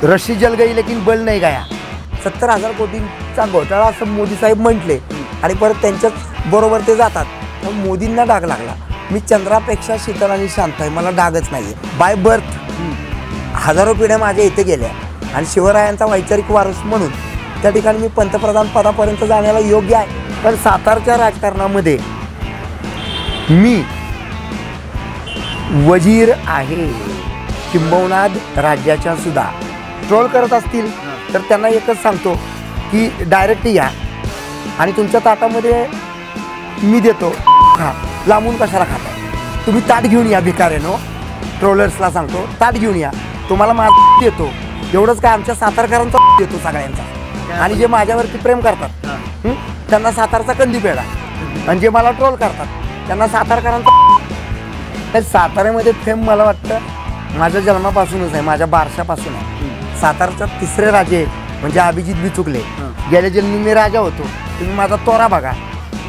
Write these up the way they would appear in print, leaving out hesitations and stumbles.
रस्सी जल गई लेकिन बल नाही गया. 70,000 कोटींचा घोटाळा असं मोदी साहेब म्हटले आणि परत त्यांच्याच बरोबर ते जातात. तर मोदींना डाग लागला. मी चंद्रापेक्षा शीतल आणि शांत आहे, मला डागच नाही आहे. बाय बर्थ हजारो पिढ्या माझ्या इथे गेल्या आणि शिवरायांचा वैचारिक वारस म्हणून त्या ठिकाणी मी पंतप्रधान पदापर्यंत जाण्याला योग्य आहे. पण सातारच्या राजकारणामध्ये मी वजीर आहे, किंबहुना राज्याच्या सुद्धा. ट्रोल करत असतील तर त्यांना एकच सांगतो की डायरेक्ट या आणि तुमच्या ताटामध्ये मी देतो, खा. लांबून कशाला खाता? तुम्ही ताट घेऊन या भिकाऱ्यानो. ट्रोलर्सला सांगतो ताट घेऊन या, तुम्हाला माझा देतो. एवढंच काय, आमच्या सातारकरांचा देतो सगळ्यांचा. आणि जे माझ्यावरती प्रेम करतात त्यांना सातारचा कंदी पेढा, आणि जे मला ट्रोल करतात त्यांना सातारकरांचा. साताऱ्यामध्ये फेम मला वाटतं माझ्या जन्मापासूनच आहे, माझ्या बारशापासून आहे. सातारचा तिसरे राजे म्हणजे अभिजित बिचुकले. गेल्या जन्मी मी राजा होतो. तुम्ही माझा तोरा बघा.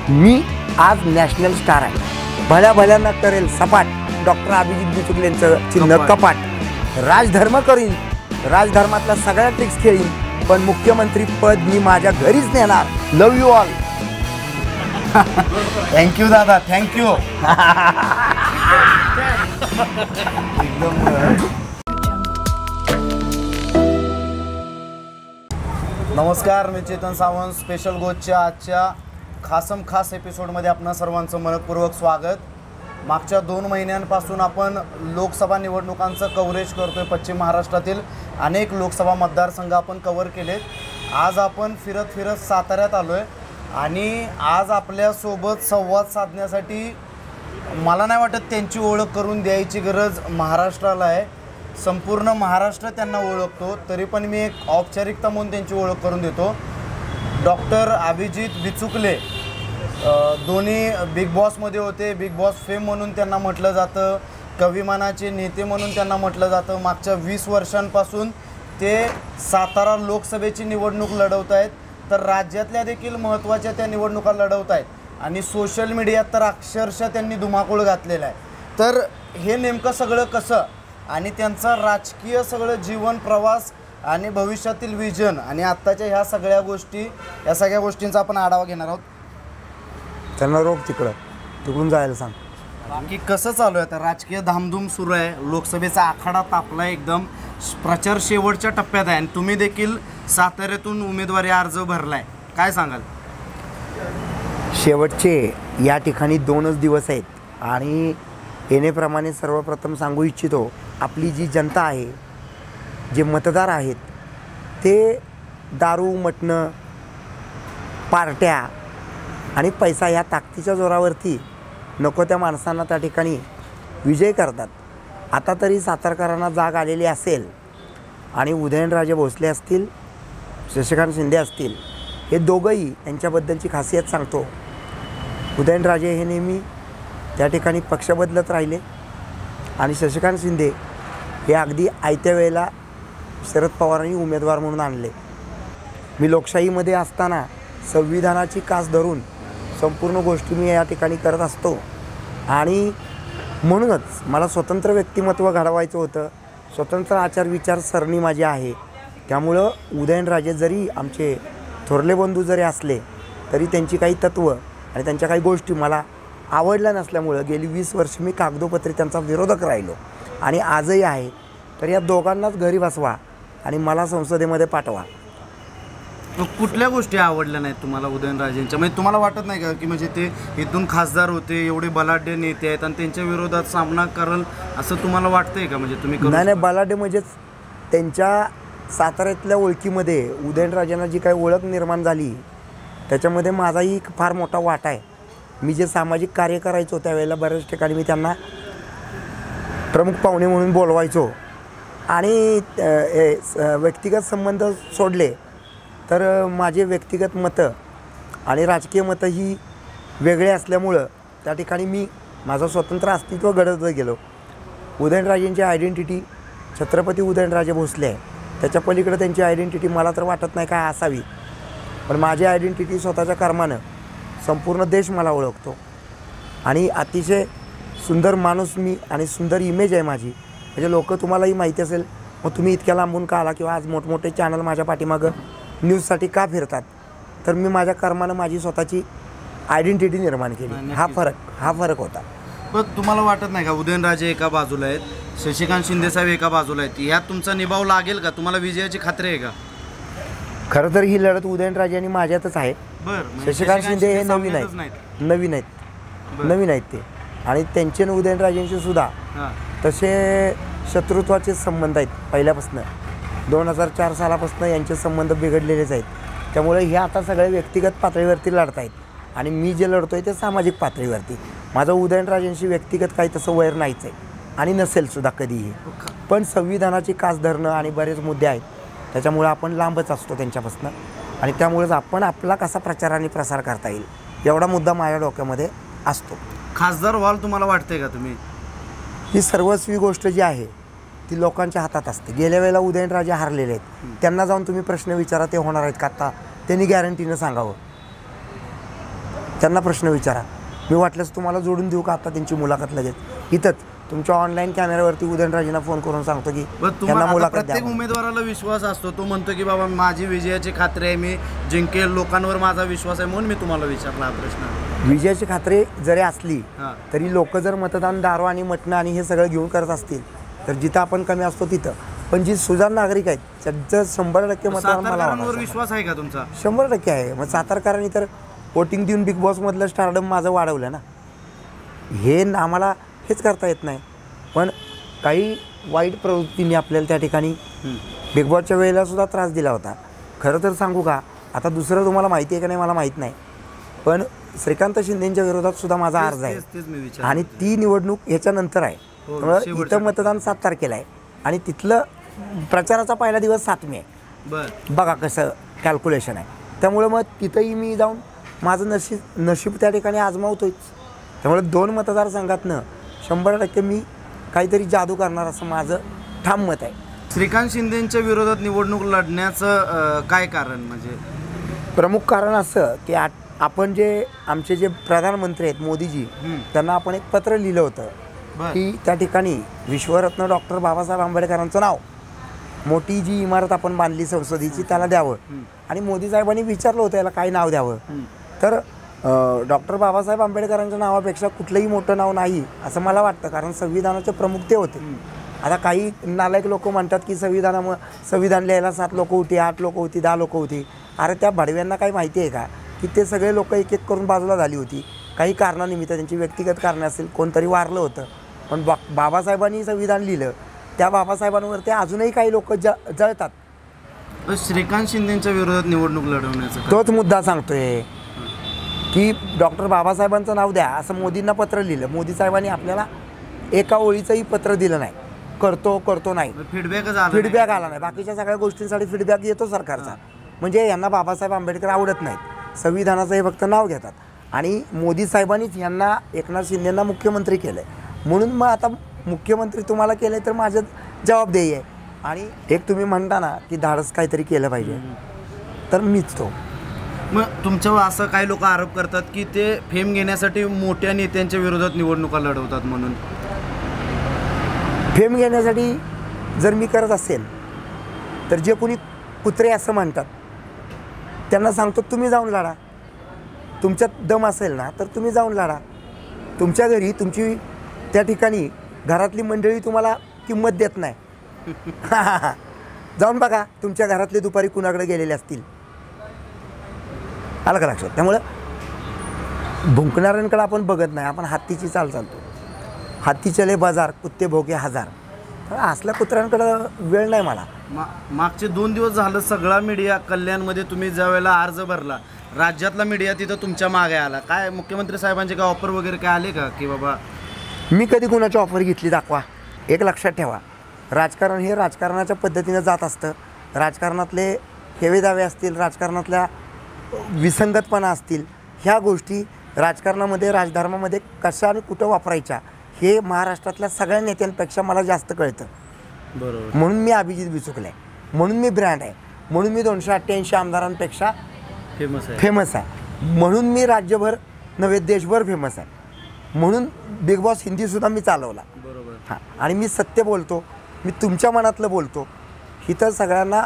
मी आज नॅशनल स्टार आहे. भल्या भल्यांना करेल सपाट डॉक्टर अभिजित बिचुकलेंचं चिन्ह कपाट. राजधर्म करीन, राजधर्मातल्या सगळ्या ट्रिक्स खेळीन, पण मुख्यमंत्री पद मी माझ्या घरीच नेणार. लव यू ऑल. थँक्यू दादा, थँक्यू. नमस्कार, मी चेतन सावंत. स्पेशल गोष्टच्या आजच्या खास एपिसोडमध्ये आपणा सर्वांचं मनपूर्वक स्वागत. मागच्या 2 महिन्यांपासून आपण लोकसभा निवडणुकांचं कव्हरेज करतोय. पश्चिम महाराष्ट्रातील अनेक लोकसभा मतदारसंघ आपण कव्हर केलेत. आज आपण फिरत साताऱ्यात आलो आहे आणि आज आपल्यासोबत संवाद साधण्यासाठी मला नाही वाटत त्यांची ओळख करून द्यायची गरज महाराष्ट्राला आहे. संपूर्ण महाराष्ट्र त्यांना ओळखतो, तरी पण मी एक औपचारिकता म्हणून त्यांची ओळख करून देतो. डॉक्टर अभिजित बिचुकले दोन्ही बिग बॉसमध्ये होते. बिग बॉस फेम म्हणून त्यांना म्हटलं जातं, कविमानाचे नेते म्हणून त्यांना म्हटलं जातं. मागच्या 20 वर्षांपासून ते सातारा लोकसभेची निवडणूक लढवत आहेत, तर राज्यातल्या देखील महत्त्वाच्या त्या निवडणुका लढवत आहेत आणि सोशल मीडियात तर अक्षरशः त्यांनी धुमाकूळ घातलेला आहे. तर हे नेमकं सगळं कसं आणि त्यांचा राजकीय सगळं जीवन प्रवास आणि भविष्यातील विजन आणि आत्ताच्या ह्या सगळ्या गोष्टींचा आपण आढावा घेणार आहोत. त्यांना रोग तिकडून जायला सांग. की कसं चालू आहे आता? राजकीय धामधूम सुरू आहे, लोकसभेचा आखाडा तापला, एकदम प्रचार शेवटच्या टप्प्यात आहे आणि तुम्ही देखील साताऱ्यातून उमेदवारी अर्ज भरलाय, काय सांगाल? शेवटचे या ठिकाणी 2च दिवस आहेत आणि येण्याप्रमाणे सर्वप्रथम सांगू इच्छितो, आपली जी जनता आहे, जे मतदार आहेत, ते दारू, मटणं, पार्ट्या आणि पैसा या ताकदीच्या जोरावरती नको त्या माणसांना त्या ठिकाणी विजय करतात. आता तरी सातारकरांना जाग आलेली असेल आणि उदयनराजे भोसले असतील, शशिकांत शिंदे असतील, हे दोघंही यांच्याबद्दलची खासियत सांगतो. उदयनराजे हे नेहमी त्या ठिकाणी पक्ष बदलत राहिले आणि शशिकांत शिंदे हे अगदी आयत्या वेळेला शरद पवारांनी उमेदवार म्हणून आणले. मी लोकशाहीमध्ये असताना संविधानाची कास धरून संपूर्ण गोष्टी मी या ठिकाणी करत असतो आणि म्हणूनच मला स्वतंत्र व्यक्तिमत्व घडवायचं होतं. स्वतंत्र आचारविचारसरणी माझी आहे. त्यामुळं उदयनराजे जरी आमचे थोरले बंधू जरी असले तरी त्यांची काही तत्त्व आणि त्यांच्या काही गोष्टी मला आवडल्या नसल्यामुळं गेली 20 वर्ष मी कागदोपत्री त्यांचा विरोधक राहिलो आणि आजही आहे. तर या दोघांनाच घरी बसवा आणि मला संसदेमध्ये पाठवा. कुठल्या गोष्टी आवडल्या नाहीत तुम्हाला उदयनराजेंच्या? म्हणजे तुम्हाला वाटत नाही का की म्हणजे ते इथून खासदार होते, एवढे बलाढ्य नेते आहेत आणि त्यांच्या विरोधात सामना कराल असं तुम्हाला वाटतंय का? म्हणजे तुम्ही नाही, बलाढ्य म्हणजेच त्यांच्या साताऱ्यातल्या ओळखीमध्ये उदयनराजेंना जी काही ओळख निर्माण झाली त्याच्यामध्ये माझाही फार मोठा वाटा आहे. मी जे सामाजिक कार्य करायचो त्यावेळेला बऱ्याच ठिकाणी मी त्यांना प्रमुख पाहुणे म्हणून बोलवायचो आणि व्यक्तिगत संबंध सोडले तर माझे व्यक्तिगत मतं आणि राजकीय मतं ही वेगळे असल्यामुळं त्या ठिकाणी मी माझं स्वतंत्र अस्तित्व घडवत गेलो. उदयनराजेंची आयडेंटिटी छत्रपती उदयनराजे भोसले आहे, त्याच्या पलीकडे त्यांची आयडेंटिटी मला तर वाटत नाही काय असावी. पण माझी आयडेंटिटी स्वतःच्या कर्मानं संपूर्ण देश मला ओळखतो आणि अतिशय सुंदर माणूस मी आणि सुंदर इमेज आहे माझी. म्हणजे लोक, तुम्हालाही माहिती असेल, मग तुम्ही इतक्या लांबून का आला किंवा आज मोठमोठे चॅनल माझ्या पाठीमागं न्यूजसाठी का फिरतात, तर मी माझ्या कर्मानं माझी स्वतःची आयडेंटिटी निर्माण केली. हा फरक होता. पण तुम्हाला वाटत नाही का उदयनराजे एका बाजूला आहेत, शशिकांत शिंदेसाहेब एका बाजूला आहेत, ह्यात तुमचा निभाव लागेल का? तुम्हाला विजयाची खात्री आहे का? खरं तर ही लढत उदयनराजे आणि माझ्यातच आहे. शशिकांत शिंदे हे नवीन आहेत ते, आणि त्यांचे आणि उदयनराजेंचे सुद्धा तसे शत्रुत्वाचे संबंध आहेत पहिल्यापासून. 2004 सालापासून यांचे संबंध बिघडलेलेच आहेत. त्यामुळे हे आता सगळे व्यक्तिगत पातळीवरती लढत आहेत आणि मी जे लढतो आहे ते सामाजिक पातळीवरती. माझं उदयनराजेंशी व्यक्तिगत काही तसं वैर नाहीच आहे आणि नसेल सुद्धा कधीही. पण संविधानाची कास धरणं आणि बरेच मुद्दे आहेत, त्याच्यामुळे आपण लांबच असतो त्यांच्यापासून, आणि त्यामुळेच आपण आपला कसा प्रचार आणि प्रसार करता येईल एवढा मुद्दा माझ्या डोक्यामध्ये असतो. खासदार व्हाल तुम्हाला वाटतंय का तुम्ही? ही सर्वस्वी गोष्ट जी आहे ती लोकांच्या हातात असते. गेल्या वेळेला उदयनराजे हारलेले आहेत, त्यांना जाऊन तुम्ही प्रश्न विचारा ते होणार आहेत का आता, त्यांनी गॅरंटीनं सांगावं. त्यांना प्रश्न विचारा. मी वाटल्यास तुम्हाला जोडून देऊ का आता त्यांची मुलाखत लगेच इथंच तुमच्या ऑनलाईन कॅमेऱ्यावरती उदयनराजेंना फोन करून सांगतो की त्यांना मुलाखत द्या. प्रत्येक उमेदवाराला विश्वास असतो, तो म्हणतो की बाबा माझी विजयाची खात्री आहे, मी जिंकेल, लोकांवर माझा विश्वास आहे, म्हणून मी तुम्हाला विचारला हा प्रश्न. विजयाची खात्री जरी असली तरी लोक जर मतदान दारू आणि मटणं आणि हे सगळं घेऊन करत असतील तर जिथं आपण कमी असतो तिथं. पण जी सुजाण नागरिक आहेत त्यांचं 100% मतदान मला विश्वास आहे का तुमचा? 100% आहे. मग सातारकरांनी तर वोटिंग देऊन बिग बॉसमधलं स्टारडम माझं वाढवलं ना. हे आम्हाला हेच करता येत नाही. पण काही वाईट प्रवृत्तींनी आपल्याला त्या ठिकाणी बिग बॉसच्या वेळेला सुद्धा त्रास दिला होता. खरं तर सांगू का, आता दुसरं तुम्हाला माहिती आहे का नाही मला माहीत नाही, पण श्रीकांत शिंदेच्या विरोधात सुद्धा माझा अर्ज आहे आणि ती निवडणूक ह्याच्यानंतर आहे. त्यामुळे इथं मतदान 7 तारखेला आहे आणि तिथलं प्रचाराचा पहिला दिवस 7 मे आहे. बघा कसं कॅल्क्युलेशन आहे. त्यामुळे मग तिथंही मी जाऊन माझं नशीब त्या ठिकाणी आजमावतोच. त्यामुळे 2 मतदारसंघातनं 100% मी काहीतरी जादू करणार असं माझं ठाम मत आहे. श्रीकांत शिंदेच्या विरोधात निवडणूक लढण्याचं काय कारण? म्हणजे प्रमुख कारण असं की आपण जे आमचे जे प्रधानमंत्री आहेत मोदीजी, त्यांना आपण एक पत्र लिहिलं होतं की त्या ठिकाणी विश्वरत्न डॉक्टर बाबासाहेब आंबेडकरांचं नाव, मोठी जी इमारत आपण बांधली संसदेची त्याला द्यावं. आणि मोदी साहेबांनी विचारलं होतं याला काय नाव द्यावं, तर डॉक्टर बाबासाहेब आंबेडकरांच्या नावापेक्षा कुठलंही मोठं नाव नाही असं मला वाटतं, कारण संविधानाचे प्रमुख ते होते. आता काही नालायक लोक म्हणतात की संविधान लिहायला 7 लोक होती, 8 लोक होती, 10 लोक होती. अरे त्या भडव्यांना काही माहिती आहे का की ते सगळे लोक एक एक करून बाजूला झाली होती. काही कारणानिमित्त त्यांची व्यक्तिगत कारणं असेल, कोणतरी वारलं होतं, पण बाबासाहेबांनी संविधान लिहिलं, त्या बाबासाहेबांवर ते अजूनही काही लोक जळतात. श्रीकांत शिंदेच्या विरोधात निवडणूक लढवण्याचा तोच मुद्दा सांगतोय की डॉक्टर बाबासाहेबांचं नाव द्या असं मोदींना पत्र लिहिलं. मोदी साहेबांनी आपल्याला एका ओळीचंही पत्र दिलं नाही. करतो नाही, फीडबॅक आला नाही. बाकीच्या सगळ्या गोष्टींसाठी फीडबॅक येतो सरकारचा. म्हणजे यांना बाबासाहेब आंबेडकर आवडत नाहीत, संविधानाचं हे फक्त नाव घेतात. आणि मोदी साहेबांनीच यांना एकनाथ शिंदेंना मुख्यमंत्री केलं आहे, म्हणून मग आता मुख्यमंत्री तुम्हाला केलं आहे तर माझं जबाबदारी आहे. आणि एक तुम्ही म्हणता ना की धाडस काहीतरी केलं पाहिजे, तर मीच तो. मग तुमच्यावर असं काही लोक आरोप करतात की ते फेम घेण्यासाठी मोठ्या नेत्यांच्या विरोधात निवडणुका लढवतात म्हणून. फेम घेण्यासाठी जर मी करत असेल तर जे कोणी कुत्रे असं म्हणतात त्यांना सांगतो तुम्ही जाऊन लढा. तुमच्यात दम असेल ना तर तुम्ही जाऊन लढा. तुमच्या घरी तुमची त्या ठिकाणी घरातली मंडळी तुम्हाला किंमत देत नाही. जाऊन बघा तुमच्या घरातले दुपारी कुणाकडे गेलेले असतील. आलं का लक्षात? त्यामुळं भुंकणाऱ्यांकडे आपण बघत नाही, आपण हत्तीची चाल चालतो. हाती चले बाजार, कुत्ते भोगे हजार. असल्या कुत्र्यांकडं वेळ नाही मला. मागचे 2 दिवस झालं सगळा मीडिया कल्याणमध्ये तुम्ही ज्या वेळेला अर्ज भरला, राज्यातला मीडिया तिथं तुमच्या मागे आला. काय मुख्यमंत्री साहेबांचे काय ऑफर वगैरे काय आले का की बाबा? मी कधी कुणाची ऑफर घेतली दाखवा. एक लक्षात ठेवा, राजकारण हे राजकारणाच्या पद्धतीनं जात असतं. राजकारणातले हेवेदावे असतील, राजकारणातल्या विसंगतपणा असतील, ह्या गोष्टी राजकारणामध्ये राजधर्मामध्ये कशा आणि कुठं वापरायच्या हे महाराष्ट्रातल्या सगळ्या नेत्यांपेक्षा मला जास्त कळतं. बरोबर. म्हणून मी अभिजित बिचुकला आहे, म्हणून मी ब्रँड आहे, म्हणून मी 288 आमदारांपेक्षा फेमस आहे, म्हणून मी राज्यभर नव्हे देशभर फेमस आहे, म्हणून बिग बॉस हिंदीसुद्धा मी चालवला. बरोबर. हां, आणि मी सत्य बोलतो. मी तुमच्या मनातलं बोलतो. इथं सगळ्यांना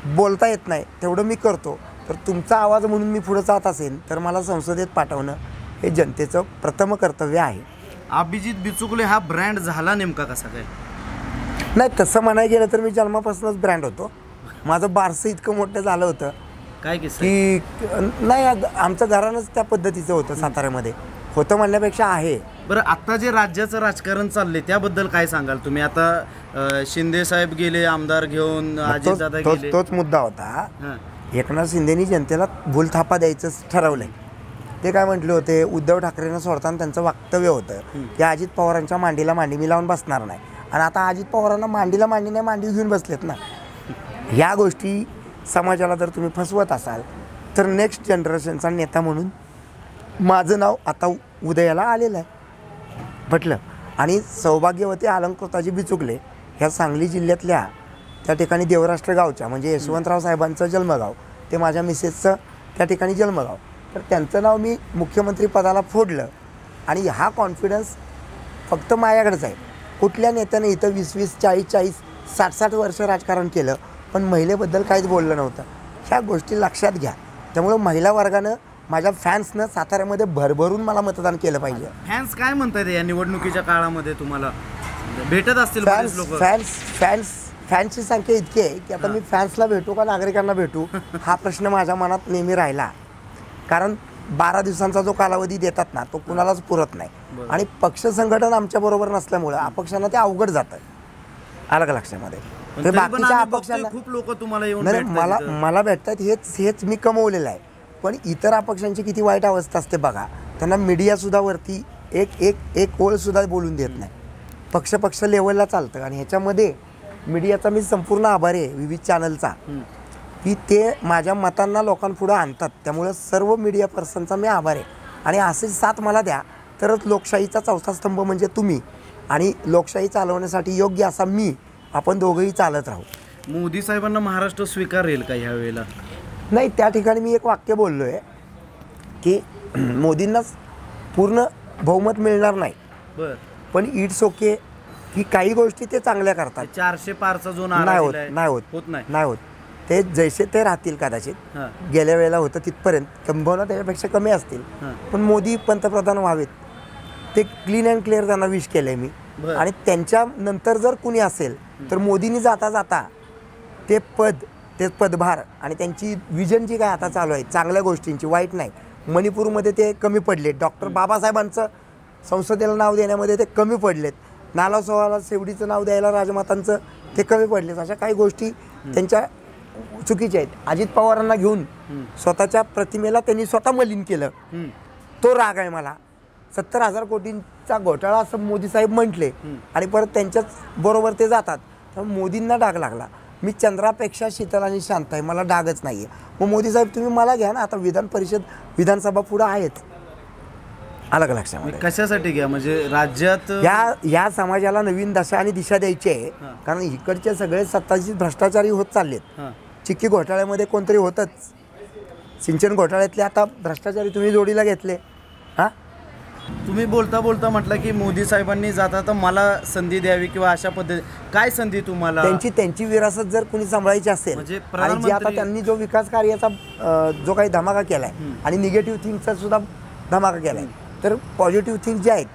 बोलता येत नाही तेवढं मी करतो. तर तुमचा आवाज म्हणून मी पुढे जात असेल तर मला संसदेत पाठवणं हे जनतेचं प्रथम कर्तव्य आहे. अभिजित बिचुकले हा ब्रँड झाला नेमका कसा काय? नाही, तसं म्हणायला गेलं तर मी जन्मापासूनच ब्रँड होतो. माझं बारसं इतकं मोठं झालं होतं काय किस्सा की नाही, आमचं घरानंच त्या पद्धतीचं होतं. साताऱ्यामध्ये होतं म्हणण्यापेक्षा आहे. बरं, आता जे राज्याचं राजकारण चाललंय त्याबद्दल काय सांगाल तुम्ही? आता शिंदे साहेब गेले आमदार घेऊन, अजितदादा गेले. तोच मुद्दा होता. हां. एकनाथ शिंदेनी जनतेला भूलथापा द्यायचं ठरवलंय. ते काय म्हटले होते, उद्धव ठाकरेंना सोडताना त्यांचं वक्तव्य होतं की अजित पवारांच्या मांडीला मांडी मी लावून बसणार नाही. आणि आता अजित पवारांना मांडीला मांडी नाही, मांडी घेऊन बसलेत ना. ह्या गोष्टी समाजाला जर तुम्ही फसवत असाल तर नेक्स्ट जनरेशनचा नेता म्हणून माझं नाव आता उदयाला आलेलं आहे म्हटलं. आणि सौभाग्यवती अलंकृताजी बिचुकले ह्या सांगली जिल्ह्यातल्या त्या ठिकाणी देवराष्ट्र गावच्या म्हणजे यशवंतराव साहेबांचं जन्मगाव, ते माझ्या मिसेसचं त्या ठिकाणी जन्मगाव. तर त्यांचं नाव मी मुख्यमंत्री पदाला फोडलं. आणि हा कॉन्फिडन्स फक्त माझ्याकडेच आहे. कुठल्या नेत्याने इथं 20-20, 40-40, 60-60 वर्ष राजकारण केलं पण महिलेबद्दल काहीच बोललं नव्हतं. ह्या गोष्टी लक्षात घ्या. त्यामुळं महिला वर्गानं, माझ्या फॅन्सनं साताऱ्यामध्ये भरभरून मला मतदान केलं पाहिजे. फॅन्स काय म्हणतात या निवडणुकीच्या काळामध्ये? तुम्हाला भेटत असतील बरेच लोक. फॅन्सची संख्या इतकी आहे की आता मी फॅन्सला भेटू का नागरिकांना भेटू हा प्रश्न माझ्या मनात नेहमी राहिला. कारण 12 दिवसांचा जो कालावधी देतात ना तो कुणालाच पुरत नाही. आणि पक्ष संघटन आमच्याबरोबर नसल्यामुळं अपक्षांना ते अवघड जातं. अलग लक्षामध्ये पण तरी पण बाकीच्या आम्ही अपक्षांना बघतोय खूप लोक तुम्हाला येऊन नाही, भेटतात इथं. मला भेटतात. हेच मी कमवलेलं आहे. पण इतर अपक्षांची किती वाईट अवस्था असते बघा. त्यांना मीडियासुद्धा वरती एक ओळसुद्धा बोलून देत नाही. पक्ष लेवलला चालतं. आणि ह्याच्यामध्ये मीडियाचा मी संपूर्ण आभारी आहे, विविध चॅनलचा, की ते माझ्या मतांना लोकांपुढं आणतात. त्यामुळं सर्व मीडिया पर्सनचा मी आभार आहे. आणि असेच साथ मला द्या तरच लोकशाहीचा चौथा स्तंभ म्हणजे तुम्ही आणि लोकशाही चालवण्यासाठी योग्य असा मी, आपण दोघंही चालत राहू. मोदी साहेबांना महाराष्ट्र स्वीकारेल का ह्या वेळेला? नाही, त्या ठिकाणी मी एक वाक्य बोललो आहे की मोदींनाच पूर्ण बहुमत मिळणार नाही, बर, पण इट्स ओके की काही गोष्टी ते चांगल्या करतात. 400 पारचा जो नाही होत नाही होत ते जैसे ते राहतील कदाचित. हां. गेल्या वेळेला होतं तिथपर्यंत, किंबहुना त्याच्यापेक्षा कमी असतील. हां. पण मोदी पंतप्रधान व्हावेत ते क्लीन अँड क्लिअर त्यांना विश केलं आहे मी. बरं. आणि त्यांच्या नंतर जर कुणी असेल तर मोदींनी जाता जाता ते पदभार आणि त्यांची विजन जी काय आता चालू आहे चांगल्या गोष्टींची, वाईट नाही. मणिपूरमध्ये ते कमी पडलेत. डॉक्टर बाबासाहेबांचं संसदेला नाव देण्यामध्ये ते कमी पडलेत. नालासोहाला शेवडीचं नाव द्यायला राजमातांचं ते कमी पडलेत. अशा काही गोष्टी त्यांच्या चुकीच्या आहेत. अजित पवारांना घेऊन स्वतःच्या प्रतिमेला त्यांनी स्वतः मलिन केलं. तो राग आहे मला. 70,000 कोटींचा घोटाळा असं मोदी साहेब म्हटले आणि परत त्यांच्याच बरोबर ते जातात. तर मोदींना डाग लागला. मी चंद्रापेक्षा शीतल आणि शांत आहे, मला डागच नाही आहे. मग मोदी साहेब तुम्ही मला घ्या ना. आता विधान परिषद विधानसभा पुढं आहेच. अलग लक्षामध्ये कशासाठी घ्या म्हणजे राज्यात या समाजाला नवीन दशा आणि दिशा द्यायची आहे. कारण इकडचे सगळे सत्ताधीश भ्रष्टाचारी होत चाललेत. चिक्की घोटाळ्यामध्ये कोणतरी होतच. सिंचन घोटाळ्यातले आता भ्रष्टाचारी तुम्ही जोडीला घेतले. हां, तुम्ही बोलता म्हटलं की मोदी साहेबांनी जाता तर मला संधी द्यावी किंवा अशा पद्धती, काय संधी तुम्हाला? त्यांची विरासत जर कुणी सांभाळायची असेल म्हणजे आणि जे आता त्यांनी जो विकास कार्याचा जो काही धमाका केला आहे आणि निगेटिव्ह थिंगचा सुद्धा धमाका केला आहे, तर पॉझिटिव्ह थिंग जे आहेत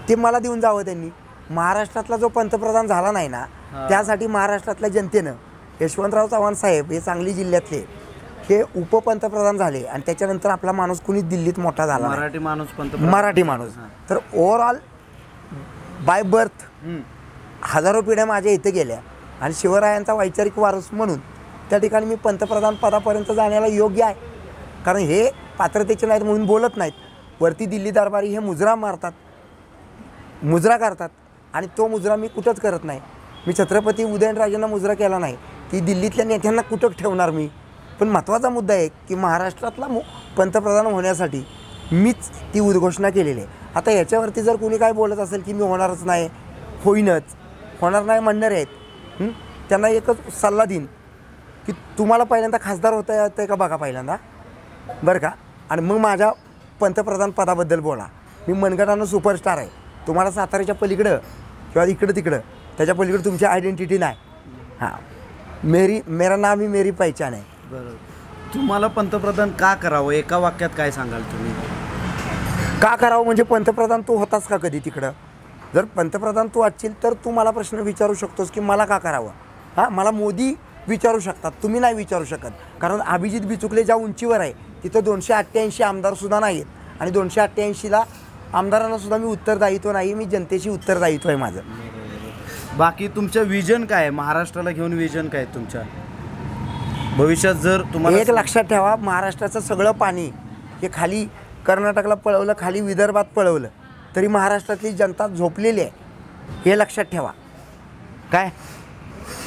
ते मला देऊन जावं त्यांनी. महाराष्ट्रातला जो पंतप्रधान झाला नाही ना त्यासाठी महाराष्ट्रातल्या जनतेनं यशवंतराव चव्हाण साहेब हे सांगली जिल्ह्यातले हे उपपंतप्रधान झाले आणि त्याच्यानंतर आपला माणूस कुणी दिल्लीत मोठा झाला, मराठी माणूस पंतप्रधान, मराठी माणूस. तर ओव्हरऑल बाय बर्थ हजारो पिढ्या माझ्या इथे गेल्या आणि शिवरायांचा वैचारिक वारस म्हणून त्या ठिकाणी मी पंतप्रधान पदापर्यंत जाण्याला योग्य आहे. कारण हे पात्रतेचे नाहीत म्हणून बोलत नाहीत. वरती दिल्ली दरबारी हे मुजरा मारतात, मुजरा करतात आणि तो मुजरा मी कुठंच करत नाही. मी छत्रपती उदयनराजेंना मुजरा केला नाही की दिल्लीतल्या नेत्यांना कुठं ठेवणार मी. पण महत्त्वाचा मुद्दा आहे की महाराष्ट्रातला पंतप्रधान होण्यासाठी मीच ती उद्घोषणा केलेली आहे. आता याच्यावरती जर कोणी काय बोलत असेल की मी होणारच नाही, होणार नाही म्हणणारे आहेत, त्यांना एकच सल्ला देईन की तुम्हाला पहिल्यांदा खासदार होता येतं का बघा पहिल्यांदा, बरं का. आणि मग माझ्या पंतप्रधान पदाबद्दल बोला. मी मनगटानं सुपरस्टार आहे. तुम्हाला साताऱ्याच्या पलीकडं किंवा इकडं तिकडं त्याच्या पलीकडे तुमची आयडेंटिटी नाही. हां, मेरा नाम ही मेरी पहचान आहे. बरोबर. तुम्हाला पंतप्रधान का करावं, एका वाक्यात काय सांगाल तुम्ही? का करावं म्हणजे पंतप्रधान तू होतास का कधी तिकडं? जर पंतप्रधान तू असशील तर तू मला प्रश्न विचारू शकतोस की मला का करावं. हां, मला मोदी विचारू शकतात, तुम्ही नाही विचारू शकत. कारण अभिजित बिचुकले ज्या उंचीवर आहे तिथं 288 आमदारसुद्धा नाही आहेत आणि 288ला आमदारांनासुद्धा मी उत्तरदायित्व नाही, मी जनतेशी उत्तरदायित्व आहे माझं. बाकी तुमचं विजन काय आहे, महाराष्ट्राला घेऊन विजन काय आहे तुमच्या भविष्यात? जर तुम्हाला एक लक्षात ठेवा, महाराष्ट्राचं सगळं पाणी हे खाली कर्नाटकला पळवलं, खाली विदर्भात पळवलं तरी महाराष्ट्रातली जनता झोपलेली आहे, हे लक्षात ठेवा. काय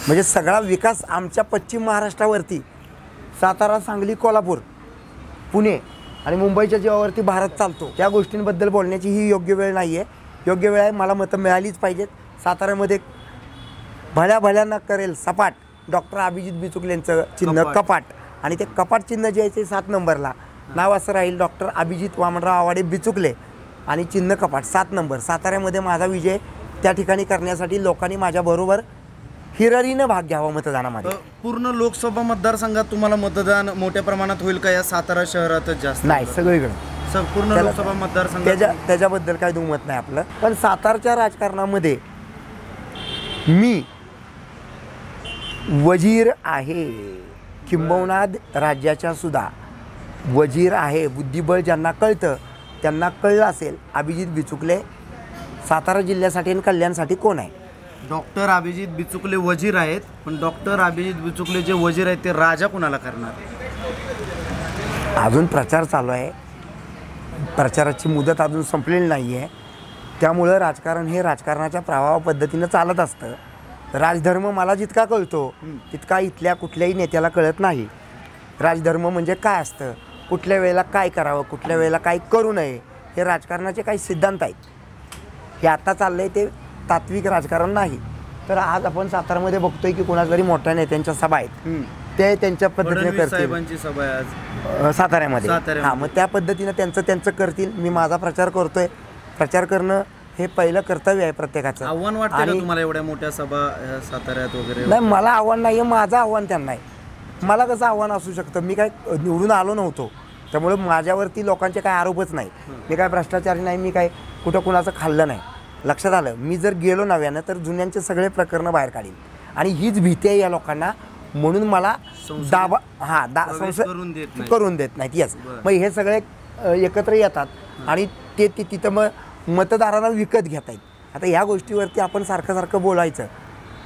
म्हणजे सगळा विकास आमच्या पश्चिम महाराष्ट्रावरती, सातारा, सांगली, कोल्हापूर, पुणे आणि मुंबईच्या जीवावरती भारत चालतो. त्या गोष्टींबद्दल बोलण्याची ही योग्य वेळ नाही आहे. योग्य वेळ आहे, मला मतं मिळालीच पाहिजेत. साताऱ्यामध्ये भल्या करेल सपाट डॉक्टर अभिजित बिचुकलेंचं चिन्ह कपाट, आणि ते कपाट चिन्ह जे आहे ते 7 नंबरला नाव असं राहील डॉक्टर अभिजित वामनराव आवाडे बिचुकले आणि चिन्ह कपाट 7 नंबर. साताऱ्यामध्ये माझा विजय त्या ठिकाणी करण्यासाठी लोकांनी माझ्याबरोबर हिररीनं भाग घ्यावा मतदानामध्ये. पूर्ण लोकसभा मतदारसंघात तुम्हाला मतदान मोठ्या प्रमाणात होईल का, या सातारा शहरातच जास्त? नाही, सगळीकडे पूर्ण लोकसभा मतदारसंघात त्याच्याबद्दल काही दुमत नाही आपलं. पण सातारच्या राजकारणामध्ये मी वजीर आहे, किंबहुना राज्याच्या सुद्धा वजीर आहे. बुद्धिबळ ज्यांना कळतं त्यांना कळलं असेल अभिजित बिचुकले सातारा जिल्ह्यासाठी आणि कल्याणसाठी कोण आहे. डॉक्टर अभिजित बिचुकले वजीर आहेत, पण डॉक्टर अभिजित बिचुकले जे वजीर आहेत ते राजा कुणाला करणार? अजून प्रचार चालू आहे, प्रचाराची मुदत अजून संपलेली नाही आहे. त्यामुळं राजकारण हे राजकारणाच्या प्रवाह पद्धतीनं चालत असतं. राजधर्म मला जितका कळतो तितका इथल्या कुठल्याही नेत्याला कळत नाही. राजधर्म म्हणजे काय असतं, कुठल्या वेळेला काय करावं, कुठल्या वेळेला काय करू नये, हे राजकारणाचे काही सिद्धांत आहेत. हे आता चाललं आहे ते तात्विक राजकारण नाही. तर आज आपण सातारामध्ये बघतोय की कोणाच तरी मोठ्या नेत्यांच्या सभा आहेत, ते त्यांच्या पद्धतीने करतील. सभा आहे आज साताऱ्यामध्ये. हां, मग त्या पद्धतीनं त्यांचं करतील. मी माझा प्रचार करतोय. प्रचार करणं हे पहिलं कर्तव्य आहे प्रत्येकाचं. आव्हान वाटतं का तुम्हाला एवढ्या मोठ्या सभा साताऱ्यात वगैरे? नाही, मला आव्हान नाही आहे, माझं आव्हान त्यांना आहे. मला कसं आव्हान असू शकतं, मी काय निवडून आलो नव्हतो, त्यामुळे माझ्यावरती लोकांचे काय आरोपच नाही. मी काय भ्रष्टाचारी नाही, मी काय कुठं कुणाचं खाल्लं नाही. लक्षात आलं, मी जर गेलो नव्यानं तर जुन्यांचे सगळे प्रकरणं बाहेर काढील आणि हीच भीती आहे या लोकांना, म्हणून मला दाबा करून देत नाहीत. यस, मग हे सगळे एकत्र येतात आणि ते तिथं मग मतदारांना विकत घेत आहेत. आता ह्या गोष्टीवरती आपण सारखं बोलायचं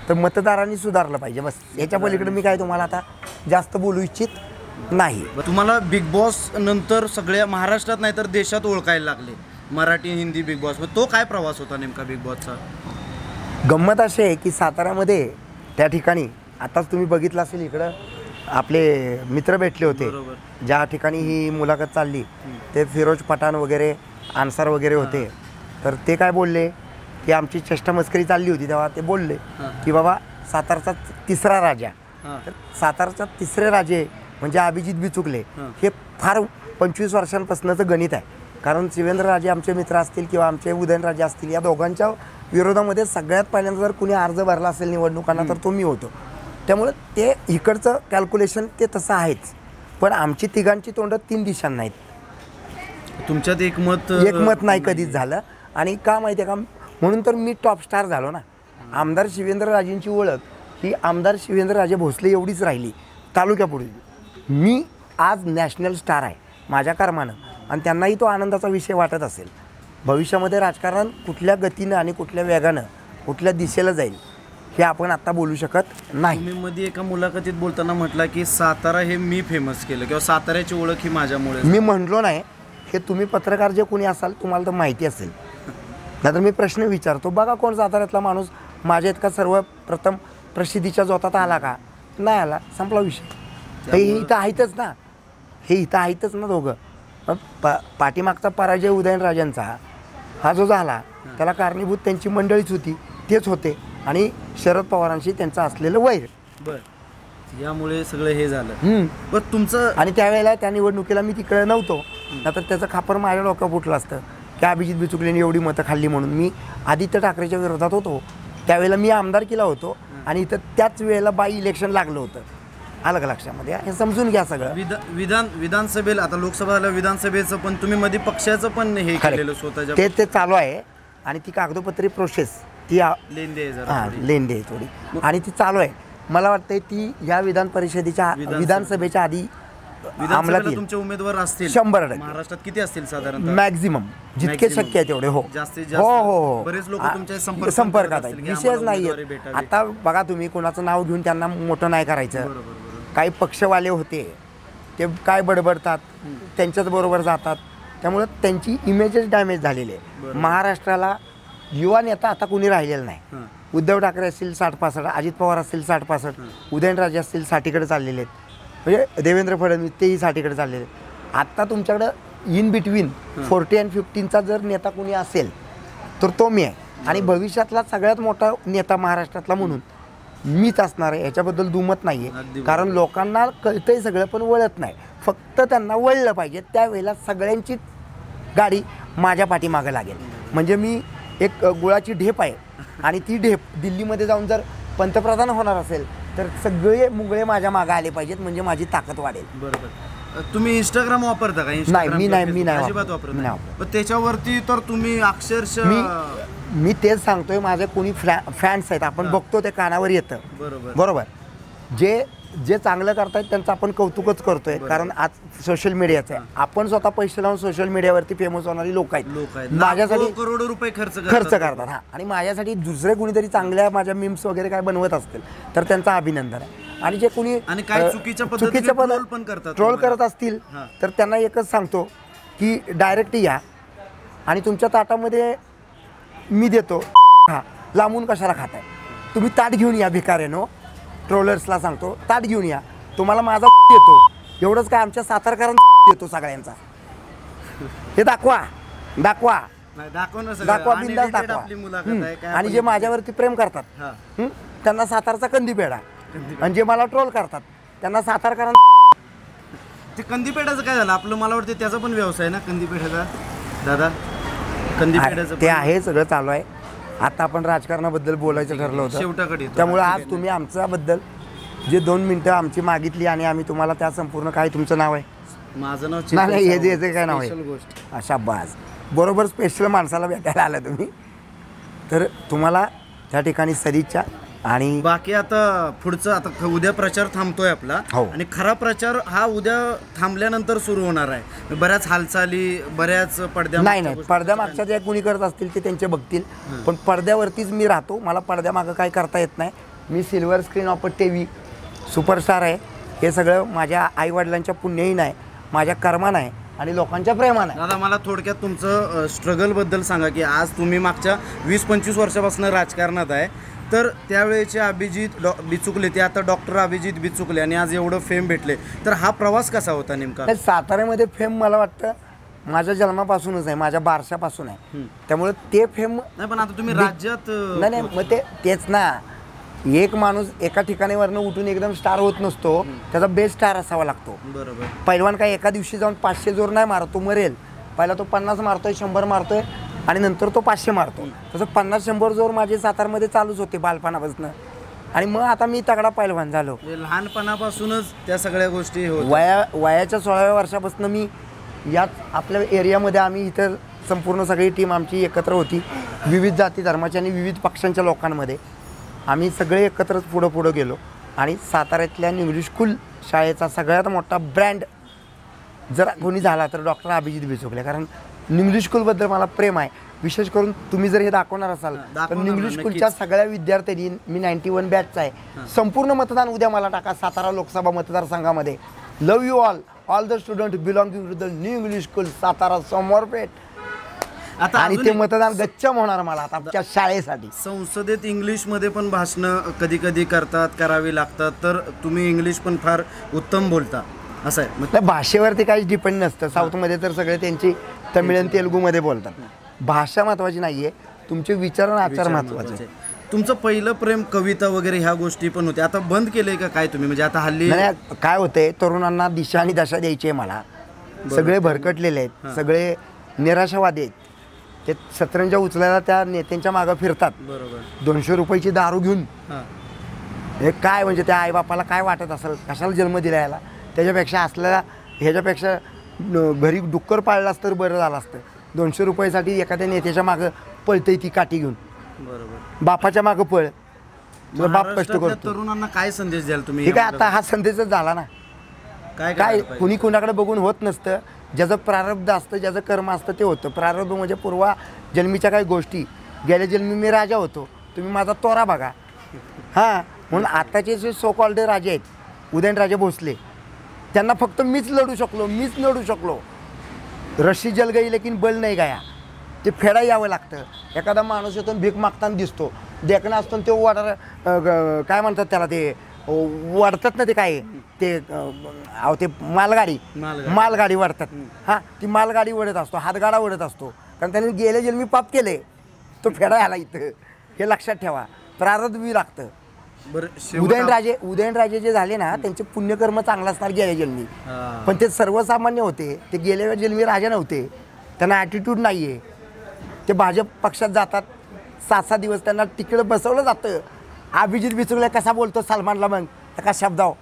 तर मतदारांनी सुधारलं पाहिजे, बस. याच्या पलीकडे मी काय तुम्हाला आता जास्त बोलू इच्छित नाही. तुम्हाला बिग बॉस नंतर सगळ्या महाराष्ट्रात नाही तर देशात ओळखायला लागले, मराठी हिंदी बिग बॉस. तो काय प्रवास होता नेमका बिग बॉसचा? गंमत अशी आहे की साताऱ्यामध्ये त्या ठिकाणी आताच तुम्ही बघितलं असेल, इकडं आपले मित्र भेटले होते ज्या ठिकाणी ही मुलाखत चालली, ते फिरोज पठाण वगैरे, अन्सार वगैरे होते. तर ते काय बोलले की आमची चेष्टामस्करी चालली होती तेव्हा ते बोलले की बाबा सातारचा तिसरा राजा, तर सातारचा तिसरे राजे म्हणजे अभिजित बिचुकले हे फार 25 वर्षांपासूनचं गणित आहे. कारण शिवेंद्रराजे आमचे मित्र असतील किंवा आमचे उदयनराजे असतील, या दोघांच्या विरोधामध्ये सगळ्यात पहिल्यांदा जर कुणी अर्ज भरला असेल निवडणुकांना तर तो मी होतो. त्यामुळे ते इकडचं कॅल्क्युलेशन ते तसं आहेच. पण आमची तिघांची तोंड 3 दिशांना नाहीत. तुमच्यात एकमत नाही कधीच झालं. आणि का माहिती आहे का, म्हणून तर मी टॉप स्टार झालो ना. आमदार शिवेंद्रराजेंची ओळख ही आमदार शिवेंद्रराजे भोसले एवढीच राहिली तालुक्यापुढे. मी आज नॅशनल स्टार आहे माझ्या कर्मानं, आणि त्यांनाही तो आनंदाचा विषय वाटत असेल. भविष्यामध्ये राजकारण कुठल्या गतीनं आणि कुठल्या वेगानं कुठल्या दिशेला जाईल हे आपण आत्ता बोलू शकत नाही. तुम्ही मध्ये एका मुलाखतीत बोलताना म्हटलं की सातारा हे मी फेमस केलं किंवा साताऱ्याची ओळख ही माझ्यामुळे. मी म्हणलो नाही, हे तुम्ही पत्रकार जे कोणी असाल तुम्हाला तर माहिती असेल. नाहीतर मी प्रश्न विचारतो, बघा कोण साताऱ्यातला माणूस माझ्या इतका सर्वप्रथम प्रसिद्धीच्या जोतात आला का? नाही आला, संपला विषय. हे इथं आहेतच ना, हे इथं आहेतच ना दोघं. पाठीमागचा पराजय उदयनराजांचा हा जो झाला त्याला कारणीभूत त्यांची मंडळीच होती, तेच होते, आणि शरद पवारांशी त्यांचं असलेलं वैर. बरं, यामुळे सगळं हे झालं. बरं, तुमचं आणि त्यावेळेला त्या निवडणुकीला मी तिकडे नव्हतो, तर त्याचं खापर माझ्या डोक्यावर फुटलं असतं की अभिजित बिचुकलेंनी एवढी मतं खाल्ली म्हणून. मी आदित्य ठाकरेच्या विरोधात होतो, त्यावेळेला मी आमदारकीला होतो आणि इथं त्याच वेळेला बाई इलेक्शन लागलं होतं. आलं का लक्षामध्ये? हे समजून घ्या सगळं. विधानसभेला आता लोकसभा झालं, विधानसभेचं पण तुम्ही मध्ये पक्षाचं पण हे केलेलं स्वतःच्या ते चालू आहे आणि ती कागदोपत्री प्रोसेस ती लेंदी आहे हां लेंदी आहे थोडी आणि ती चालू आहे. मला वाटतं ती या विधान परिषदेच्या विधानसभेच्या आधी अंमलात येईल. तुमचे उमेदवार असतील 100%. महाराष्ट्रात किती असतील साधारण? मॅक्झिमम जितके शक्य आहे तेवढे. हो जास्तीत हो हो बरेच लोक तुमच्या संपर्कात आहेत. विषयच नाही. आता बघा तुम्ही कोणाचं नाव घेऊन त्यांना मोठं नाही करायचं. काही पक्षवाले होते ते काय बडबडतात, त्यांच्याच बरोबर जातात, त्यामुळं त्यांची इमेजच डॅमेज झालेली आहे. महाराष्ट्राला युवा नेता आता कोणी राहिलेलं नाही. उद्धव ठाकरे असतील 60-65, अजित पवार असतील 60-65, उदयनराजे असतील 60कडे चाललेले आहेत, म्हणजे देवेंद्र फडणवीस तेही 60कडे चाललेले आहेत. आत्ता तुमच्याकडं इन बिटवीन 40 आणि 15चा जर नेता कोणी असेल तर तो मी आहे. आणि भविष्यातला सगळ्यात मोठा नेता महाराष्ट्रातला म्हणून मीच असणार आहे, याच्याबद्दल दुमत नाही आहे. कारण लोकांना कळतंय सगळं पण वळत नाही. फक्त त्यांना वळलं पाहिजे. त्यावेळेला सगळ्यांचीच गाडी माझ्या पाठीमागं लागेल. म्हणजे मी एक गुळाची ढेप आहे आणि ती ढेप दिल्लीमध्ये जाऊन जर पंतप्रधान होणार असेल तर सगळे मुगळे माझ्या मागे आले पाहिजेत, म्हणजे माझी ताकद वाढेल. बरोबर. तुम्ही इंस्टाग्राम वापरता का? नाही, मी नाही अजिबात वापरत नाही. पण त्याच्यावरती तर तुम्ही अक्षरशः मी तेच सांगतोय, माझे कोणी फॅन्स आहेत, आपण बघतो ते कानावर येतं. बरोबर. जे चांगलं करतायत त्यांचं आपण कौतुकच करतोय. कारण आज सोशल मीडियाचं आहे. आपण स्वतः पैसे लावून सोशल मीडियावरती फेमस होणारी लोक आहेत. माझ्यासाठी करोडो रुपये खर्च करतात. हा, आणि माझ्यासाठी दुसरे कुणीतरी चांगल्या माझ्या मीम्स वगैरे काय बनवत असतील तर त्यांचं अभिनंदन आहे. आणि जे कोणी चुकीच्या ट्रोल करत असतील तर त्यांना एकच सांगतो की डायरेक्ट या आणि तुमच्या ताटामध्ये मी देतो. हा, लांबून कशाला खाताय तुम्ही? ताट घेऊन या भिकाऱ्यानो. ट्रोलर्सला सांगतो ताट घेऊन या, तुम्हाला माझा येतो. एवढंच काय, आमच्या सातारकरांचा येतो सगळ्यांचा. हे दाखवा बिंदास दाखवा. आणि जे माझ्यावरती प्रेम करतात त्यांना सातारचा कंदी पेढा, आणि जे मला ट्रोल करतात त्यांना सातारकरांचा. ते कंदी पेढ्याचं काय झालं आपलं? मला वाटतं त्याचा पण व्यवसाय ना कंदी पेढ्याचा दादा. कंदी पेढ्याचं ते आहे, सगळं चालू आहे. आता आपण राजकारणाबद्दल बोलायचं ठरलं होतं शेवटाकडे, त्यामुळे आज तुम्ही आमच्याबद्दल जे 2 मिनिटं आमची मागितली आणि आम्ही तुम्हाला त्या संपूर्ण. काय तुमचं नाव आहे? माझं नाव नाही, हे काय नाव आहे? अशा बाज बरोबर स्पेशल माणसाला भेटायला आला तुम्ही. तर तुम्हाला त्या ठिकाणी सदिच्छा. आणि बाकी आता पुढचं, आता उद्या प्रचार थांबतोय आपला आणि खरा प्रचार हा उद्या थांबल्यानंतर सुरू होणार आहे. बऱ्याच हालचाली, बऱ्याच पडद्या नाही पडद्यामागच्या जे कोणी करत असतील ते त्यांचे बघतील, पण पडद्यावरतीच मी राहतो. मला पडद्यामागं काय करता येत नाही. मी silver screen of TV superstar आहे. हे सगळं माझ्या आईवडिलांच्या पुण्याही नाही, माझ्या कर्मानं आहे आणि लोकांच्या प्रेमानं. दादा मला थोडक्यात तुमचं स्ट्रगलबद्दल सांगा की आज तुम्ही मागच्या 20-25 वर्षापासून राजकारणात आहे. तर त्यावेळेचे अभिजित बिचुकले ते आता डॉक्टर अभिजित बिचुकले आणि आज एवढं फेम भेटले, तर हा प्रवास कसा होता नेमका? साताऱ्यामध्ये फेम मला वाटतं माझ्या जन्मापासूनच आहे, माझ्या बारशापासून आहे. त्यामुळे ते फेम नाही, पण आता तुम्ही राज्यात नाही मग तेच ना. एक माणूस एका ठिकाणीवरनं उठून एकदम स्टार होत नसतो, त्याचा बेस्ट स्टार असावा लागतो. बरोबर. पैलवान काय एका दिवशी जाऊन 500 जोर नाही मारत, तो मरेल. पहिला तो 50 मारतोय, 100 मारतोय आणि नंतर तो 500 मारतो. तसं 50-100 जोर माझे सातारमध्ये चालूच होते बालपणापासून. आणि मग आता मी तगडा पैलवान झालो. लहानपणापासूनच त्या सगळ्या गोष्टी वयाच्या 16व्या वर्षापासून मी याच आपल्या एरियामध्ये आम्ही इतर संपूर्ण सगळी टीम आमची एकत्र होती. विविध जाती धर्माच्या आणि विविध पक्षांच्या लोकांमध्ये आम्ही सगळे एकत्रच पुढं गेलो. आणि साताऱ्यातल्या इंग्लिश स्कूल शाळेचा सगळ्यात मोठा ब्रँड जर कोणी झाला तर डॉक्टर अभिजित बिचुकले. कारण इंग्लिश स्कूलबद्दल मला प्रेम आहे. विशेष करून तुम्ही जर हे दाखवणार असाल तर इंग्लिश स्कूलच्या सगळ्या विद्यार्थ्यांनी, मी 91 बॅचचा आहे, संपूर्ण मतदान उद्या मला टाका सातारा लोकसभा मतदारसंघामध्ये. लव you all the student belonging to the new English school Satara समोरपेठ. आणि ते मतदान गच्चम होणार मला आता आमच्या शाळेसाठी. संसदेत इंग्लिशमध्ये पण भाषणं कधी कधी करावी लागतात, तर तुम्ही इंग्लिश पण फार उत्तम बोलता असं आहे? म्हणजे भाषेवरती काहीच डिपेंड नसतं. साऊथमध्ये तर सगळे त्यांची तमिळ आणि तेलुगूमध्ये बोलतात. भाषा महत्त्वाची नाही आहे, तुमचे विचार आणि आचार महत्त्वाचे. तुमचं पहिलं प्रेम कविता वगैरे ह्या गोष्टी पण होत्या, आता बंद केलंय का काय तुम्ही? म्हणजे आता हल्ली काय होतंय, तरुणांना दिशा आणि दशा द्यायची आहे मला. सगळे भरकटलेले आहेत, सगळे निराशावादी आहेत. ते सतरंजा उचलायला त्या नेत्यांच्या मागं फिरतात. बरोबर. 200 रुपयाची दारू घेऊन. हां. हे काय म्हणजे त्या आईबापाला काय वाटत असेल, कशाला जन्म दिला याला. त्याच्यापेक्षा असलेला ह्याच्यापेक्षा घरी डुक्कर पाळलं असतं तर बरं झालं असतं. 200 रुपयासाठी एखाद्या नेत्याच्या मागं पळतंय ती काठी घेऊन. बरोबर. बापाच्या मागं पळ, तुझा बाप कष्ट महाराष्ट्रातल्या करतो. तरुणांना काय संदेश द्याल तुम्ही? ठीक आहे, आता हा संदेशच झाला ना. काय काय करायला पाहिजे? कुणी कुणाकडे बघून होत नसतं. ज्याचं प्रारब्ध असतं, ज्याचं कर्म असतं ते होतं. प्रारब्ध म्हणजे पूर्वा जन्मीच्या काही गोष्टी. गेल्या जन्मी मी राजा होतो, तुम्ही माझा तोरा बघा. हां, म्हणून आताचे जे सो कॉल्ड राजे आहेत, उदयनराजे भोसले, त्यांना फक्त मीच लढू शकलो. रशी जल गई लेकिन बल नाही गया. ते फेडा यावं लागतं. एखादा माणूस येतो भीक मागताना दिसतो, देखणं असतो ते काय म्हणतात त्याला, ते वाढतात ना, ते काय ते ते मालगाडी वाढतात. हां, ती मालगाडी वडत असतो, हातगाडा वडत असतो, कारण त्याने गेल्या जन्मी पाप केले. तो फेडा याला इथं, हे लक्षात ठेवा. प्रारब्ध लागतं. बरं. उदयनराजे जे झाले ना, त्यांचे पुण्यकर्म चांगलं असणार गेल्या जन्मी. पण ते सर्वसामान्य होते. ते गेल्या जन्मी राजा नव्हते. त्यांना ॲटिट्यूड नाही आहे. ते भाजप पक्षात जातात. 7-6 दिवस त्यांना तिकडं बसवलं जातं. अभिजित बिचुकले कसा बोलतो सलमानला मग एका शब्दाव,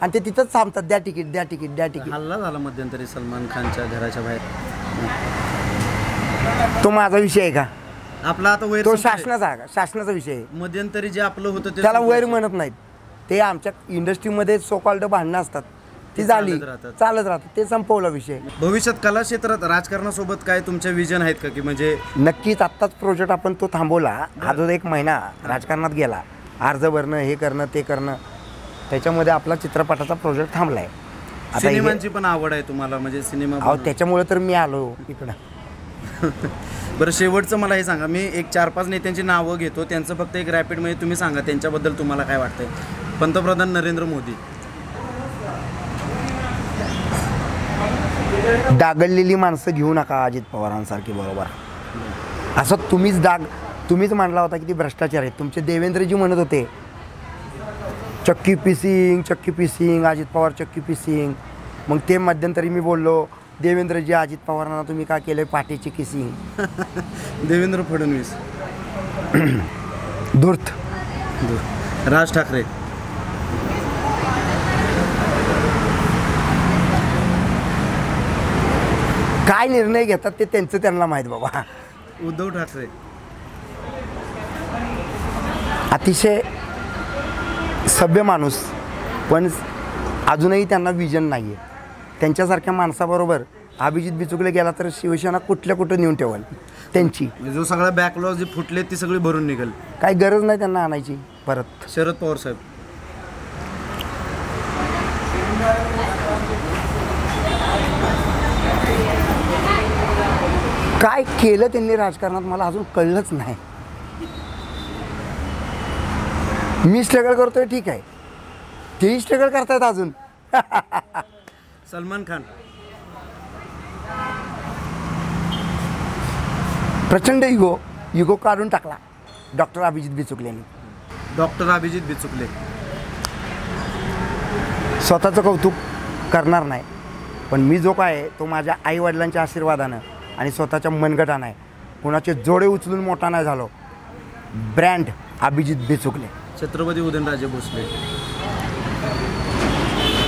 आणि ते तिथंच थांबतात, द्या तिकीट. हल्ला झाला मध्यंतरी सलमान खानच्या घराच्या बाहेर. तो माझा विषय आहे का? आपला आता वैर तो संपलंय. शासनाचा विषय आहे. मध्यंतरी जे आपलं होतं ते त्याला वैर संपलंय. म्हणत नाहीत. ते आमच्या इंडस्ट्रीमध्ये सो कॉल्ड भांडणं असतात, ती झाली, चालत राहतात. ते संपवला विषय. भविष्यात कला क्षेत्रात राजकारणासोबत काय तुमच्या विजन आहेत का, की म्हणजे नक्कीच. आत्ताच प्रोजेक्ट आपण तो थांबवला. हा जो 1 महिना राजकारणात गेला, अर्ज भरणं, हे करणं ते करणं, त्याच्यामध्ये आपला चित्रपटाचा प्रोजेक्ट थांबलाय. आता सिनेमांची पण आवड आहे तुम्हाला, म्हणजे सिनेमा त्याच्यामुळे तर मी आलो इकडं. बरं, शेवटचं मला हे सांगा. मी एक 4-5 नेत्यांची नावं घेतो, त्यांचं फक्त एक रॅपिडमध्ये तुम्ही सांगा त्यांच्याबद्दल तुम्हाला काय वाटतंय. पंतप्रधान नरेंद्र मोदी. डागळलेली माणसं घेऊ नका अजित पवारांसारखी. बरोबर. असं तुम्हीच मांडला होता की ती भ्रष्टाचार आहेत. तुमचे देवेंद्रजी म्हणत होते चक्की पिसिंग, अजित पवार चक्की पिसिंग. मग ते मध्यंतरी मी बोललो, देवेंद्रजी अजित पवारांना तुम्ही का केलं पाठीची किसिंग. देवेंद्र फडणवीस. धूर्त. राज ठाकरे. काय निर्णय घेतात ते त्यांना माहीत बाबा. उद्धव ठाकरे. अतिशय सभ्य माणूस, पण अजूनही त्यांना विजन नाही आहे. त्यांच्यासारख्या माणसाबरोबर अभिजित बिचुकले गेला तर शिवसेना कुठं नेऊन ठेवल त्यांची. जो सगळा बॅकलॉग जे फुटले ती सगळी भरून निघेल. काही गरज नाही त्यांना आणायची परत. शरद पवार साहेब. काय केलं त्यांनी राजकारणात मला अजून कळलंच नाही. मी स्ट्रगल करतोय ठीक आहे, तेही स्ट्रगल करतायत अजून. सलमान खान. प्रचंड इगो काढून टाकला डॉक्टर अभिजित बिचुकलेंनी. डॉक्टर अभिजित बिचुकले. स्वतःचं कौतुक करणार नाही, पण मी जो काय आहे तो माझ्या आईवडिलांच्या आशीर्वादानं आणि स्वतःच्या मनगटानं आहे. कुणाचे जोडे उचलून मोठा नाही झालो. ब्रँड अभिजित बिचुकले. छत्रपती उदयनराजे भोसले.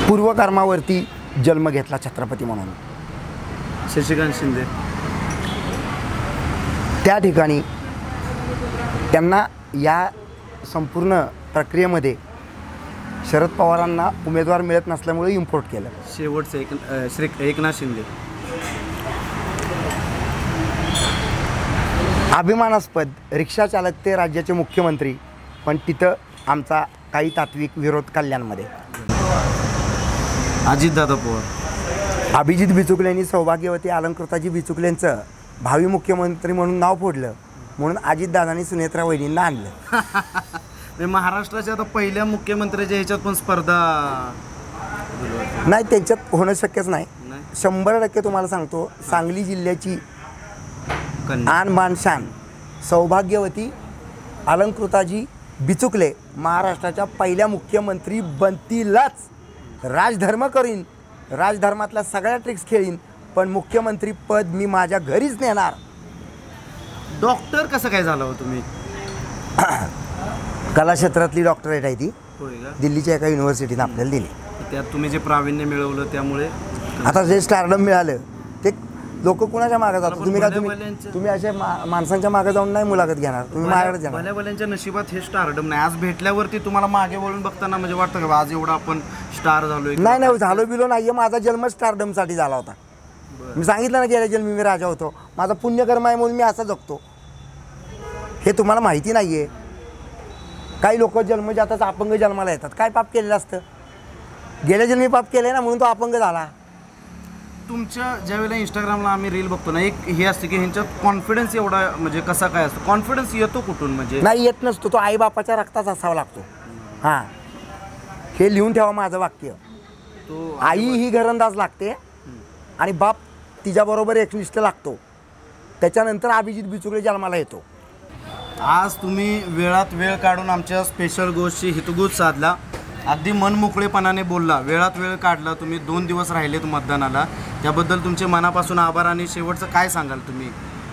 पूर्वकर्मावरती जन्म घेतला छत्रपती म्हणून. शशिकांत शिंदे. त्या ठिकाणी त्यांना या संपूर्ण प्रक्रियेमध्ये शरद पवारांना उमेदवार मिळत नसल्यामुळे इम्पोर्ट केलं. शेवटचं एकनाथ शिंदे. अभिमानास्पद रिक्षा चालक ते राज्याचे मुख्यमंत्री, पण तिथं आमचा काही तात्विक विरोध कल्याणमध्ये. अजितदादा पवार. अभिजित बिचुकलेंनी सौभाग्यवती अलंकृताजी बिचुकलेंचं भावी मुख्यमंत्री म्हणून नाव फोडलं, म्हणून अजितदादांनी सुनेत्रा वहिनींना आणलं. महाराष्ट्राच्या आता पहिल्या मुख्यमंत्र्याच्या ह्याच्यात पण स्पर्धा नाही, त्यांच्यात होणं शक्यच नाही. 100% तुम्हाला सांगतो, सांगली जिल्ह्याची आन बान शान सौभाग्यवती अलंकृताजी बिचुकले महाराष्ट्राच्या पहिल्या मुख्यमंत्री बनतीलच. राजधर्म करीन, राजधर्मातल्या सगळ्या ट्रिक्स खेळीन, पण मुख्यमंत्री पद मी माझ्या घरीच नेणार. डॉक्टर कसं काय झालं हो तुम्ही? कला क्षेत्रातली डॉक्टरेट आहे ती, होय का? दिल्लीच्या एका युनिव्हर्सिटीने आपल्याला दिली. त्यात तुम्ही जे प्रावीण्य मिळवलं त्यामुळे आता जे स्टारडम मिळालं ते लोक कुणाच्या मागे जातात? पण तुम्ही काय भल्या-भल्यांच्या- तुम्ही असे माणसांच्या मागे जाऊन नाही मुलाखत घेणार, तुम्ही माझ्याकडे घेणार. भल्या नशिबात हे स्टारडम नाही. आज भेटल्यावरती तुम्हाला मागे वळून बघताना म्हणजे वाटतं का आज एवढा आपण स्टार झालोय? नाही नाही, झालो बिलो नाहीये. माझा जन्म स्टारडमसाठी झाला होता. मी सांगितलं ना, गेल्या जन्मी मी राजा होतो. माझा पुण्यकर्म आहे म्हणून मी असा जगतो. हे तुम्हाला माहिती नाही आहे. काही लोक जन्मजातच अपंग जन्माला येतात. काय पाप केलेलं असतं? गेल्या जन्मी पाप केलं ना म्हणून तो अपंग झाला. तुमच्या ज्यावेळेला इंस्टाग्रामला आम्ही रील बघतो ना, एक हे असते की ह्यांच्यात कॉन्फिडन्स एवढा म्हणजे कसा काय असतो? कॉन्फिडन्स येतो कुठून? म्हणजे नाही येत नसतो. तो आईबापाच्या रक्तात असावा लागतो. हां, हे लिहून ठेवा माझं वाक्य. तो आई ही घरंदाज लागते आणि बाप तिच्याबरोबर एकनिष्ठ लागतो. त्याच्यानंतर अभिजित बिचुकले जन्माला येतो. आज तुम्ही वेळात वेळ काढून आमच्या स्पेशल गोष्टची हितगुज साधला. अगदी मनमोकळेपणाने बोलला, वेळात वेळ काढला. तुम्ही 2 दिवस राहिलेत मतदानाला, त्याबद्दल तुमचे मनापासून आभार. आणि शेवटचं काय सांगाल तुम्ही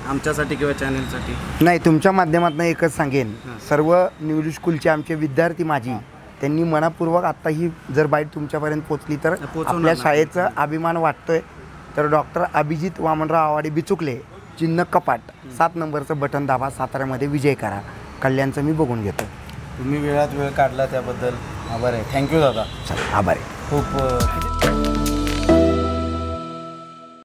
आमच्यासाठी किंवा चॅनलसाठी? नाही, तुमच्या माध्यमातून एकच सांगेन, सर्व न्यूज स्कूलचे आमचे विद्यार्थी माझी त्यांनी मनापूर्वक आत्ता ही जर बाईट तुमच्यापर्यंत पोचली तर आपल्या शाळेचा अभिमान वाटतोय. तर डॉक्टर अभिजित वामनराव आवाडे बिचुकले, चिन्ह कपाट, 7 नंबरचं बटन दाबा, साताऱ्यामध्ये विजय करा. कल्याणचं मी बघून घेतो. तुम्ही वेळात वेळ काढला त्याबद्दल आभार आहे. थँक्यू दादा. आभार आहे. खूप